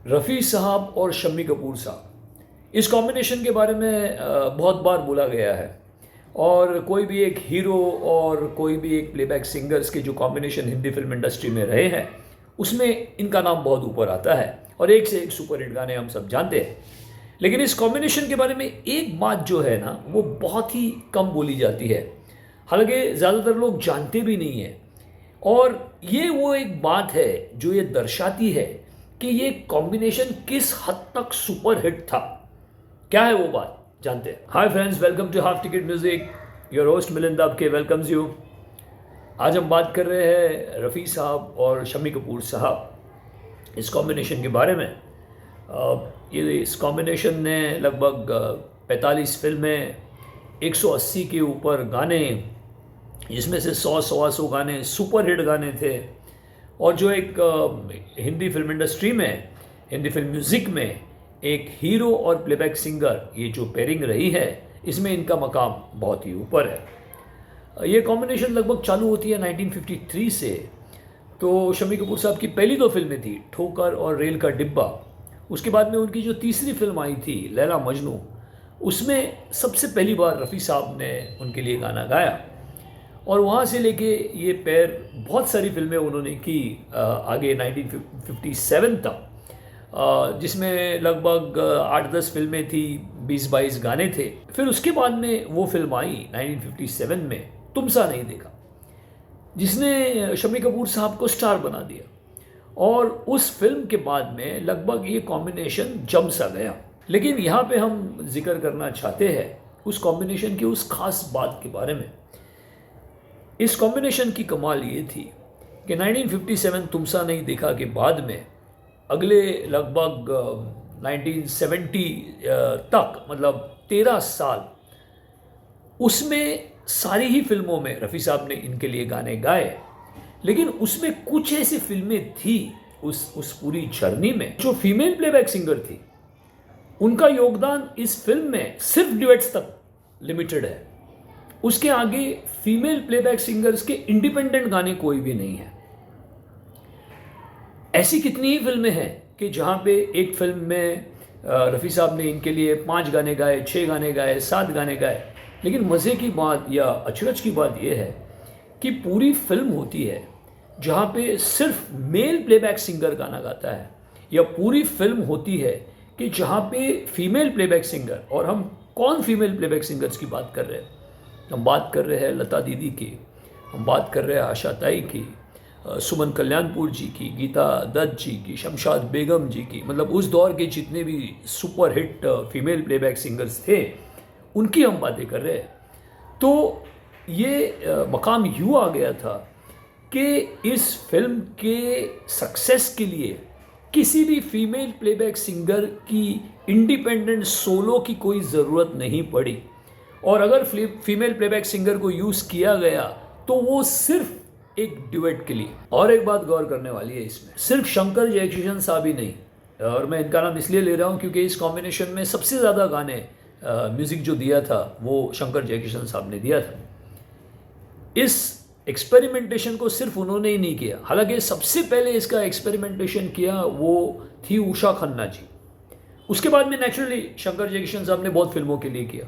रफ़ी साहब और शम्मी कपूर साहब, इस कॉम्बिनेशन के बारे में बहुत बार बोला गया है। और कोई भी एक हीरो और कोई भी एक प्लेबैक सिंगर्स के जो कॉम्बिनेशन हिंदी फिल्म इंडस्ट्री में रहे हैं, उसमें इनका नाम बहुत ऊपर आता है और एक से एक सुपर हिट गाने हम सब जानते हैं। लेकिन इस कॉम्बिनेशन के बारे में एक बात जो है ना, वो बहुत ही कम बोली जाती है। हालांकि ज़्यादातर लोग जानते भी नहीं हैं। और ये वो एक बात है जो ये दर्शाती है कि ये कॉम्बिनेशन किस हद तक सुपर हिट था। क्या है वो बात, जानते हैं। Hi friends, welcome to Half Ticket Music. Your host Milind आपके वेलकम्स यू। आज हम बात कर रहे हैं रफ़ी साहब और शम्मी कपूर साहब, इस कॉम्बिनेशन के बारे में। इस कॉम्बिनेशन ने लगभग 45 फिल्में, 180 के ऊपर गाने, जिसमें से 100-125 गाने सुपर हिट गाने थे। और जो एक हिंदी फिल्म इंडस्ट्री में, हिंदी फिल्म म्यूज़िक में एक हीरो और प्लेबैक सिंगर, ये जो पेयरिंग रही है, इसमें इनका मकाम बहुत ही ऊपर है। ये कॉम्बिनेशन लगभग चालू होती है 1953 से। तो शम्मी कपूर साहब की पहली दो फिल्में थी, ठोकर और रेल का डिब्बा। उसके बाद में उनकी जो तीसरी फिल्म आई थी, लैला मजनू, उसमें सबसे पहली बार रफ़ी साहब ने उनके लिए गाना गाया। और वहाँ से लेके ये पैर बहुत सारी फिल्में उन्होंने की आगे 1957 तक, जिसमें लगभग 8-10 फिल्में थी, 20-22 गाने थे। फिर उसके बाद में वो फिल्म आई 1957 में, तुम सा नहीं देखा, जिसने शम्मी कपूर साहब को स्टार बना दिया। और उस फिल्म के बाद में लगभग ये कॉम्बिनेशन जम सा गया। लेकिन यहाँ पे हम जिक्र करना चाहते हैं उस कॉम्बिनेशन की उस खास बात के बारे में। इस कॉम्बिनेशन की कमाल ये थी कि 1957 तुम सा नहीं देखा के बाद में अगले लगभग 1970 तक, मतलब 13 साल, उसमें सारी ही फिल्मों में रफ़ी साहब ने इनके लिए गाने गाए। लेकिन उसमें कुछ ऐसी फिल्में थी उस पूरी जर्नी में, जो फीमेल प्लेबैक सिंगर थी, उनका योगदान इस फिल्म में सिर्फ ड्यूएट्स तक लिमिटेड है। उसके आगे फीमेल प्लेबैक सिंगर्स के इंडिपेंडेंट गाने कोई भी नहीं है। ऐसी कितनी ही फिल्में हैं कि जहाँ पे एक फिल्म में रफ़ी साहब ने इनके लिए 5 गाने गाए, 6 गाने गाए, 7 गाने गाए। लेकिन मज़े की बात या अचरज की बात यह है कि पूरी फिल्म होती है जहाँ पे सिर्फ मेल प्लेबैक सिंगर गाना गाता है, या पूरी फिल्म होती है कि जहाँ पे फीमेल प्लेबैक सिंगर, और हम कौन फीमेल प्लेबैक सिंगर्स की बात कर रहे हैं? हम बात कर रहे हैं लता दीदी की, हम बात कर रहे हैं आशा ताई की, सुमन कल्याणपुर जी की, गीता दत्त जी की, शमशाद बेगम जी की। मतलब उस दौर के जितने भी super hit female playback singers थे, उनकी हम बातें कर रहे हैं। तो ये मकाम यूँ आ गया था कि इस फिल्म के सक्सेस के लिए किसी भी फीमेल प्लेबैक सिंगर की इंडिपेंडेंट सोलो की कोई ज़रूरत नहीं पड़ी। और अगर फीमेल प्लेबैक सिंगर को यूज़ किया गया तो वो सिर्फ एक ड्यूएट के लिए। और एक बात गौर करने वाली है, इसमें सिर्फ शंकर जयकिशन साहब ही नहीं, और मैं इनका नाम इसलिए ले रहा हूँ क्योंकि इस कॉम्बिनेशन में सबसे ज़्यादा गाने, म्यूज़िक जो दिया था वो शंकर जयकिशन साहब ने दिया था। इस एक्सपेरिमेंटेशन को सिर्फ उन्होंने ही नहीं किया, हालांकि सबसे पहले इसका एक्सपेरिमेंटेशन किया वो थी उषा खन्ना जी। उसके बाद में नेचुरली शंकर जयकिशन साहब ने बहुत फिल्मों के लिए किया।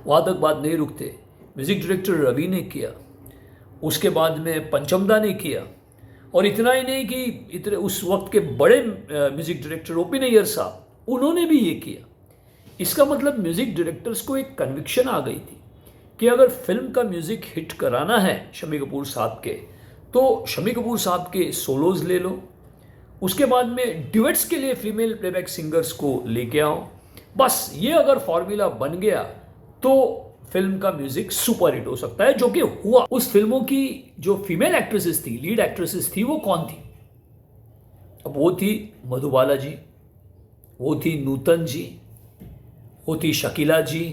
वहाँ तक बात नहीं रुकते, म्यूज़िक डायरेक्टर रवि ने किया, उसके बाद में पंचमदा ने किया। और इतना ही नहीं कि इतने उस वक्त के बड़े म्यूज़िक डायरेक्टर ओपी नैयर साहब, उन्होंने भी ये किया। इसका मतलब म्यूज़िक डायरेक्टर्स को एक कन्विक्शन आ गई थी कि अगर फिल्म का म्यूज़िक हिट कराना है शम्मी कपूर साहब के, तो शम्मी कपूर साहब के सोलोज ले लो, उसके बाद में ड्यूएट्स के लिए फीमेल प्लेबैक सिंगर्स को लेके आओ। बस ये अगर फॉर्मूला बन गया तो फिल्म का म्यूजिक सुपर हिट हो सकता है, जो कि हुआ। उस फिल्मों की जो फीमेल एक्ट्रेसेस थी, लीड एक्ट्रेसेस थी, वो कौन थी? अब वो थी मधुबाला जी, वो थी नूतन जी, वो थी शकीला जी,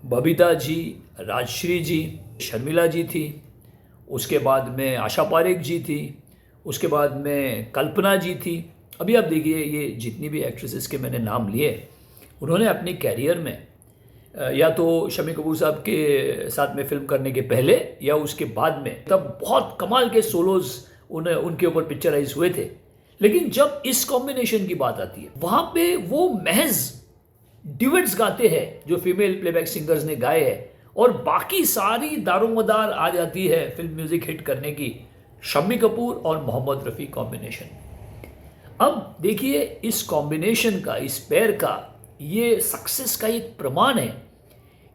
बबीता जी, राजश्री जी, शर्मिला जी थी। उसके बाद में आशा पारेख जी थी। उसके बाद में कल्पना जी थी। अभी आप देखिए, ये जितनी भी एक्ट्रेसेस के मैंने नाम लिए, उन्होंने अपने कैरियर में या तो शम्मी कपूर साहब के साथ में फिल्म करने के पहले या उसके बाद में, तब बहुत कमाल के सोलोज उनके ऊपर पिक्चराइज हुए थे। लेकिन जब इस कॉम्बिनेशन की बात आती है वहां पे वो महज ड्यूएट्स गाते हैं जो फीमेल प्लेबैक सिंगर्स ने गाए हैं, और बाकी सारी दारोमदार आ जाती है फिल्म म्यूजिक हिट करने की शम्मी कपूर और मोहम्मद रफ़ी कॉम्बिनेशन। अब देखिए इस कॉम्बिनेशन का, इस पेयर का ये सक्सेस का एक प्रमाण है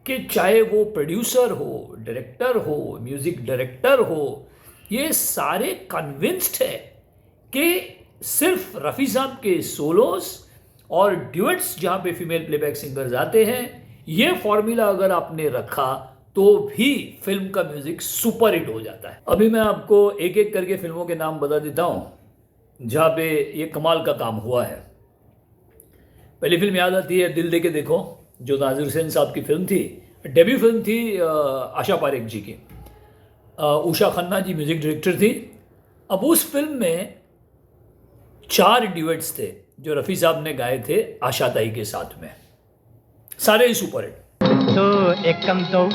कि चाहे वो प्रोड्यूसर हो, डायरेक्टर हो, म्यूजिक डायरेक्टर हो, ये सारे कन्विंस्ड है कि सिर्फ रफ़ी साहब के सोलोस और ड्यूएट्स जहाँ पे फीमेल प्लेबैक सिंगर्स आते हैं, ये फॉर्मूला अगर आपने रखा तो भी फिल्म का म्यूजिक सुपर हिट हो जाता है। अभी मैं आपको एक एक करके फिल्मों के नाम बता देता हूँ जहाँ पे ये कमाल का काम हुआ है। पहली फिल्म याद आती है दिल दे के देखो, जो नाज़िर हुसैन साहब की फिल्म थी, डेब्यू फिल्म थी आशा पारेख जी की। उषा खन्ना जी म्यूजिक डायरेक्टर थी। अब उस फिल्म में 4 ड्यूएट्स थे जो रफ़ी साहब ने गाए थे आशा ताई के साथ में, सारे ही सुपर हिट। तो एकम दो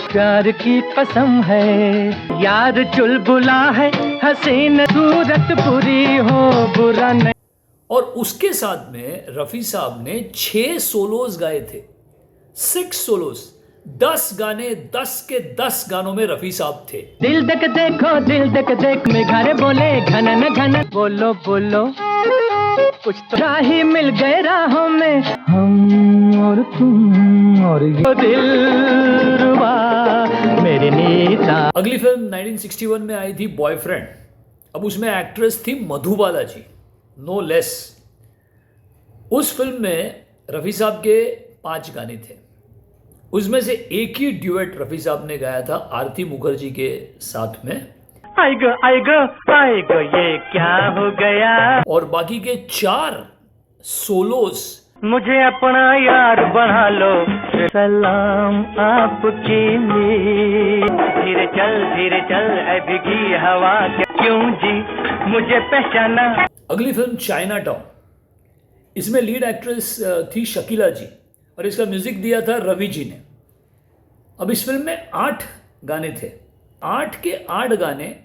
प्यार की कसम है, यार चुलबुला है, हसीन सूरत बुरी हो बुरा नहीं। और उसके साथ में रफ़ी साहब ने 6 सोलोज गाए थे, 6 सोलोज, 10 गाने, 10 के 10 गानों में रफ़ी साहब थे। दिल देख देखो, दिल देख देख में घर बोले घनन घनन, बोलो बोलो कुछ तो राही मिल गए राहों में, हम और तुम और ये दिलरुबा मेरी नीता। अगली फिल्म 1961 में आई थी बॉयफ्रेंड। अब उसमें एक्ट्रेस थी मधुबाला जी, नो लेस। उस फिल्म में रफ़ी साहब के 5 गाने थे, उसमें से एक ही ड्यूएट रफ़ी साहब ने गाया था आरती मुखर्जी के साथ में, आएगा ये क्या हो गया, और बाकी के 4 सोलोस मुझे अपना यार बना लो, सलाम आपकी धीरे चल ऐ भीगी हवा के, क्यों जी मुझे पहचाना। अगली फिल्म चाइना टाउन। इसमें लीड एक्ट्रेस थी शकीला जी और इसका म्यूजिक दिया था रवि जी ने। अब इस फिल्म में 8 गाने थे, 8 के 8 गाने,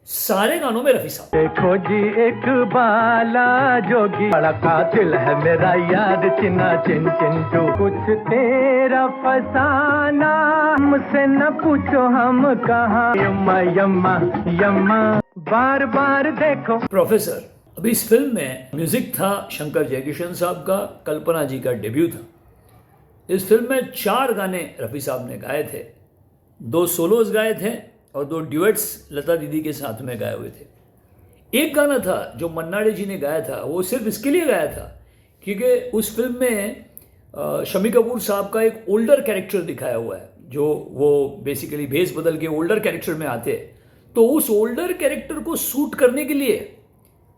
सारे गानों में रफ़ी साहब। देखो जी एक बाला जोगी, बड़ा कातिल है मेरा यार चिन्ना चिन चिंटू, कुछ तेरा फसाना मुझसे न पूछो हम कहाँ, यम्मा यम्मा यम्मा बार बार देखो। प्रोफेसर। अभी इस फिल्म में म्यूजिक था शंकर जयकिशन साहब का, कल्पना जी का डेब्यू था। इस फिल्म में 4 गाने रफ़ी साहब ने गाए थे, 2 सोलोज गाए थे और 2 ड्यूएट्स लता दीदी के साथ में गाए हुए थे। एक गाना था जो मन्ना डे जी ने गाया था, वो सिर्फ इसके लिए गाया था क्योंकि उस फिल्म में शम्मी कपूर साहब का एक ओल्डर कैरेक्टर दिखाया हुआ है, जो वो बेसिकली भेस बदल के ओल्डर कैरेक्टर में आते हैं। तो उस ओल्डर कैरेक्टर को सूट करने के लिए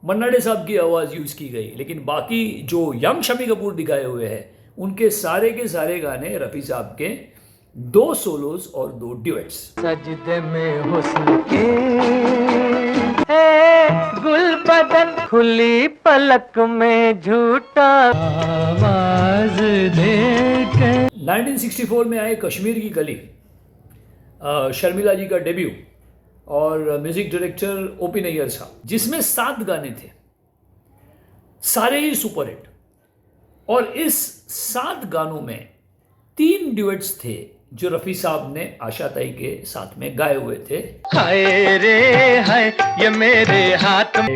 मन्ना डे साहब की आवाज़ यूज़ की गई, लेकिन बाकी जो यंग शम्मी कपूर दिखाए हुए हैं उनके सारे के सारे गाने रफ़ी साहब के 2 सोलोज और 2 ड्यूएट्स। सजदे में हुस्न के गुल बदन, खुली पलक में झूठा आवाज दे के। 1964 में आए कश्मीर की कली, शर्मिला जी का डेब्यू और म्यूजिक डायरेक्टर ओपी नैयर साहब, जिसमें 7 गाने थे, सारे ही सुपर हिट। और इस 7 गानों में 3 ड्यूएट्स थे जो रफ़ी साहब ने आशा ताई के साथ में गाए हुए थे। हाय रे हाय ये मेरे हाथ में,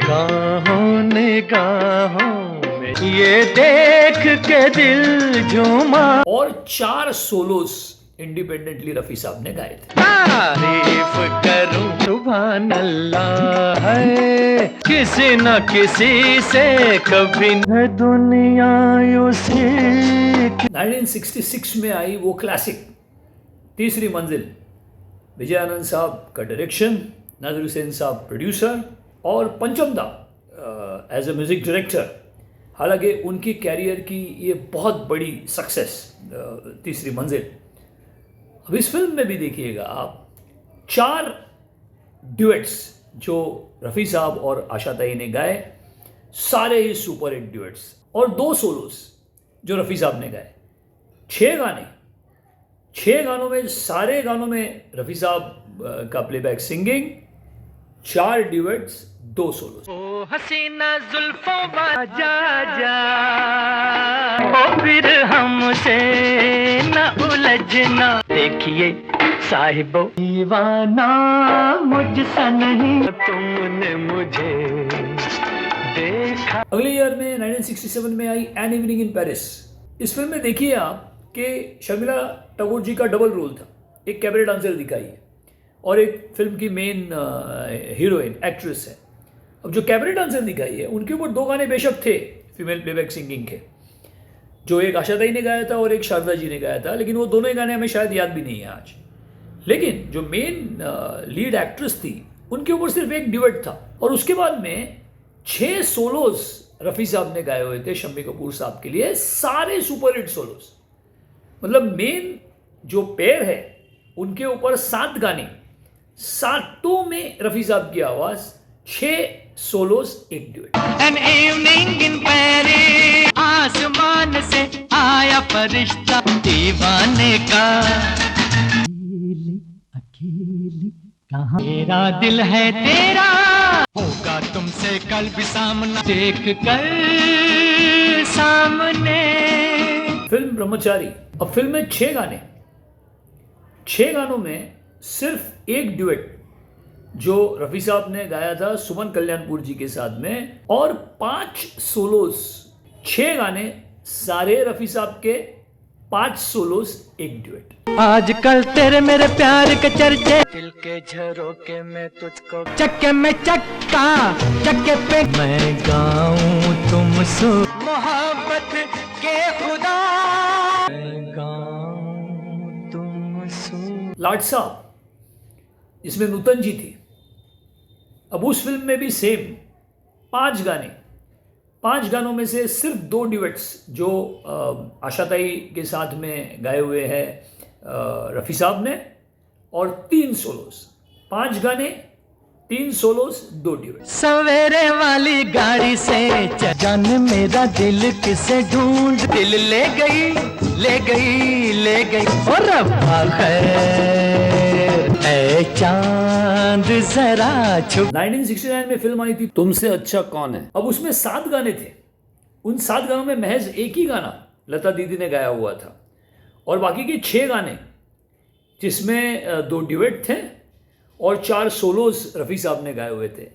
निगाहों में ये देख के दिल झूमा, और 4 सोलोस इंडिपेंडेंटली रफ़ी साहब ने गाए थे। तारीफ करूं सुभान अल्लाह है, किसी न किसी से कभी न दुनिया उसी। 1966 में आई वो क्लासिक तीसरी मंजिल, विजय आनंद साहब का डायरेक्शन, नाज़िर हुसैन साहब प्रोड्यूसर और पंचम दा एज ए म्यूज़िक डायरेक्टर। हालांकि उनकी कैरियर की ये बहुत बड़ी सक्सेस तीसरी मंजिल। अब इस फिल्म में भी देखिएगा आप 4 ड्यूएट्स जो रफ़ी साहब और आशा ताई ने गाए, सारे ही सुपर हिट ड्यूएट्स, और 2 सोलोस जो रफ़ी साहब ने गाए। 6 गाने, 6 गानों में, सारे गानों में रफ़ी साहब का प्लेबैक सिंगिंग, 4 ड्यूएट्स, 2 सोलोस। ओ हसीना जुल्फों वाला जा जा, ओ फिर हमसे न उलझना, देखिए साहिबो दीवाना मुझसा नहीं, तुमने मुझे देखा। अगले ईयर में 1967 में I an evening in Paris. इस फिल्म में देखिए आप कि शर्मिला टैगोर जी का डबल रोल था, एक कैबरे डांसर दिखाई है और एक फिल्म की मेन हीरोइन एक्ट्रेस है। अब जो कैबरे डांसर दिखाई है उनके ऊपर 2 गाने बेशक थे फीमेल प्लेबैक सिंगिंग के, जो एक आशाताई ने गाया था और एक शारदा जी ने गाया था, लेकिन वो दोनों ही गाने हमें शायद याद भी नहीं है आज। लेकिन जो मेन लीड एक्ट्रेस थी उनके ऊपर सिर्फ एक ड्यूएट था और उसके बाद में 6 सोलोस रफ़ी साहब ने गाए हुए थे शम्मी कपूर साहब के लिए, सारे सुपर हिट सोलोस। मतलब मेन जो पेयर है उनके ऊपर 7 गाने, 7 में रफ़ी साहब की आवाज़, 6 Saulos, 1 duet. An evening in Paris, आसमान से आया फरिश्ता दीवाने का, अकेली कहाँ मेरा दिल है तेरा, होगा तुमसे कल भी सामना, देख कर सामने। फिल्म ब्रह्मचारी। अब फिल्म में 6 गाने, 6 गानों में सिर्फ 1 ड्यूएट जो रफ़ी साहब ने गाया था सुमन कल्याणपुर जी के साथ में, और 5 सोलोस। 6 गाने सारे रफ़ी साहब के, 5 सोलोस, 1 ड्यूएट। आजकल तेरे मेरे प्यार के चर्चे, दिल के झरोके में तुझको चक्के में चक्का, चक्के पे मैं गाऊं तुम सो मोहब्बत के खुदा, मैं गाऊं तुम सो। लाट साहब, इसमें नूतन जी थी। अब उस फिल्म में भी सेम 5 गाने, 5 गानों में से सिर्फ 2 ड्यूएट्स जो आशाताई के साथ में गाए हुए हैं रफ़ी साहब ने, और 3 सोलोस। 5 गाने, 3 सोलोस, 2 ड्यूएट। सवेरे वाली गाड़ी से जान मेरा दिल किसे ढूंढ, दिल ले गई ले गई ले गई, और रब्बा खैर ऐ चांद जरा छुप। 1969 में फिल्म आई थी तुमसे अच्छा कौन है। अब उसमें 7 गाने थे। उन 7 गानों में महज एक ही गाना लता दीदी ने गाया हुआ था और बाकी के 6 गाने, जिसमें 2 ड्यूएट थे और 4 सोलोस रफ़ी साहब ने गाए हुए थे।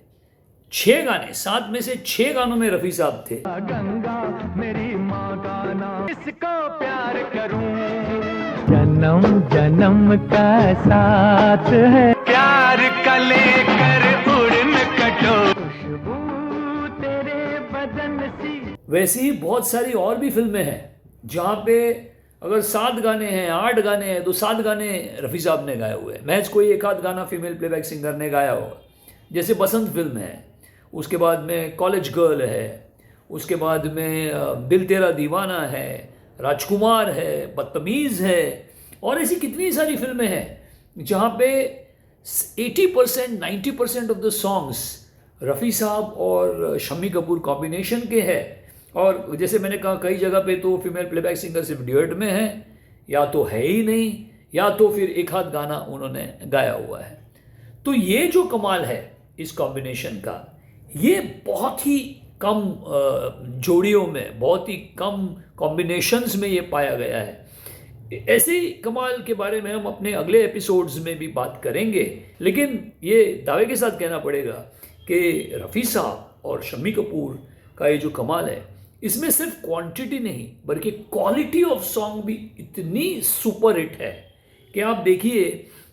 6 गाने, 7 में से 6 गानों में रफ़ी साहब थे। गंगा मेरी माँ का नाम, इसको प्यार करूं, जन्म जन्म का साथ है, प्यार का लेकर उड़न कटो, खुशबू तेरे बदन सी। वैसे ही बहुत सारी और भी फिल्में हैं जहाँ पे अगर 7 गाने हैं, 8 गाने हैं, तो 7 गाने रफ़ी साहब ने गाए हुए हैं। महज कोई एक आध गाना फीमेल प्लेबैक सिंगर ने गाया होगा, जैसे बसंत फिल्म है, उसके बाद में कॉलेज गर्ल है, उसके बाद में दिल तेरा दीवाना है, राजकुमार है, बदतमीज़ है, और ऐसी कितनी सारी फिल्में हैं जहाँ पे 80% 90% ऑफ द सॉन्ग्स रफ़ी साहब और शम्मी कपूर कॉम्बिनेशन के हैं। और जैसे मैंने कहा, कई जगह पे तो फीमेल प्लेबैक सिंगर सिर्फ ड्यूएट में है, या तो है ही नहीं, या तो फिर एक आध गाना उन्होंने गाया हुआ है। तो ये जो कमाल है इस कॉम्बिनेशन का, ये बहुत ही कम जोड़ियों में, बहुत ही कम कॉम्बिनेशंस में ये पाया गया है। ऐसे ही कमाल के बारे में हम अपने अगले एपिसोड्स में भी बात करेंगे, लेकिन ये दावे के साथ कहना पड़ेगा कि रफ़ी साहब और शम्मी कपूर का ये जो कमाल है, इसमें सिर्फ क्वांटिटी नहीं बल्कि क्वालिटी ऑफ सॉन्ग भी इतनी सुपर हिट है कि आप देखिए,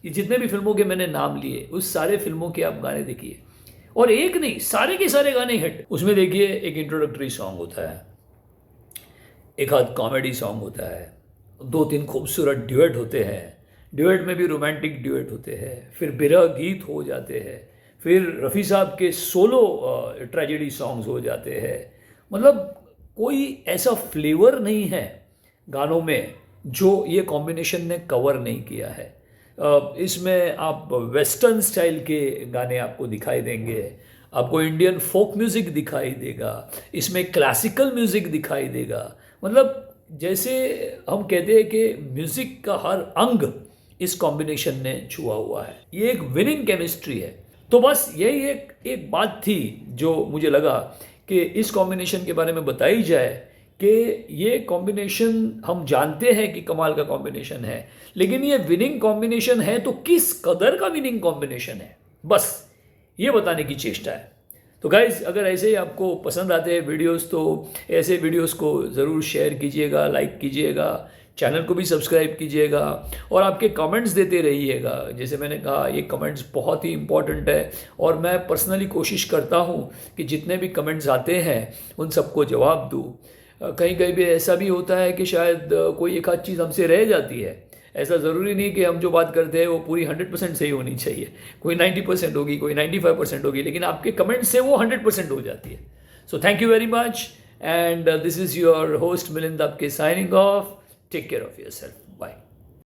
ये जितने भी फिल्मों के मैंने नाम लिए, उस सारे फिल्मों के आप गाने देखिए, और एक नहीं, सारे के सारे गाने हिट। उसमें देखिए, एक इंट्रोडक्टरी सॉन्ग होता है, एक आध कॉमेडी सॉन्ग होता है, 2-3 खूबसूरत ड्यूएट होते हैं, ड्यूएट में भी रोमांटिक ड्यूएट होते हैं, फिर बिरह गीत हो जाते हैं, फिर रफ़ी साहब के सोलो ट्रेजेडी सॉन्ग्स हो जाते हैं। मतलब कोई ऐसा फ्लेवर नहीं है गानों में जो ये कॉम्बिनेशन ने कवर नहीं किया है। इसमें आप वेस्टर्न स्टाइल के गाने आपको दिखाई देंगे, आपको इंडियन फोक म्यूज़िक दिखाई देगा, इसमें क्लासिकल म्यूज़िक दिखाई देगा। मतलब जैसे हम कहते हैं कि म्यूज़िक का हर अंग इस कॉम्बिनेशन ने छुआ हुआ है। ये एक विनिंग केमिस्ट्री है। तो बस यही एक बात थी जो मुझे लगा कि इस कॉम्बिनेशन के बारे में बताई जाए कि ये कॉम्बिनेशन हम जानते हैं कि कमाल का कॉम्बिनेशन है, लेकिन ये विनिंग कॉम्बिनेशन है तो किस कदर का विनिंग कॉम्बिनेशन है, बस ये बताने की चेष्टा है। तो गाइज़, अगर ऐसे ही आपको पसंद आते हैं वीडियोस तो ऐसे वीडियोस को ज़रूर शेयर कीजिएगा, लाइक कीजिएगा, चैनल को भी सब्सक्राइब कीजिएगा और आपके कमेंट्स देते रहिएगा। जैसे मैंने कहा, ये कमेंट्स बहुत ही इम्पॉर्टेंट है और मैं पर्सनली कोशिश करता हूँ कि जितने भी कमेंट्स आते हैं उन सबको जवाब दूँ। कहीं कहीं भी ऐसा भी होता है कि शायद कोई एक आध चीज़ हमसे रह जाती है। ऐसा ज़रूरी नहीं कि हम जो बात करते हैं वो पूरी 100% सही होनी चाहिए। कोई 90% होगी, कोई 95% होगी, लेकिन आपके कमेंट से वो 100% हो जाती है। So thank you very much and this is your host Milind आपके signing off. Take care of yourself.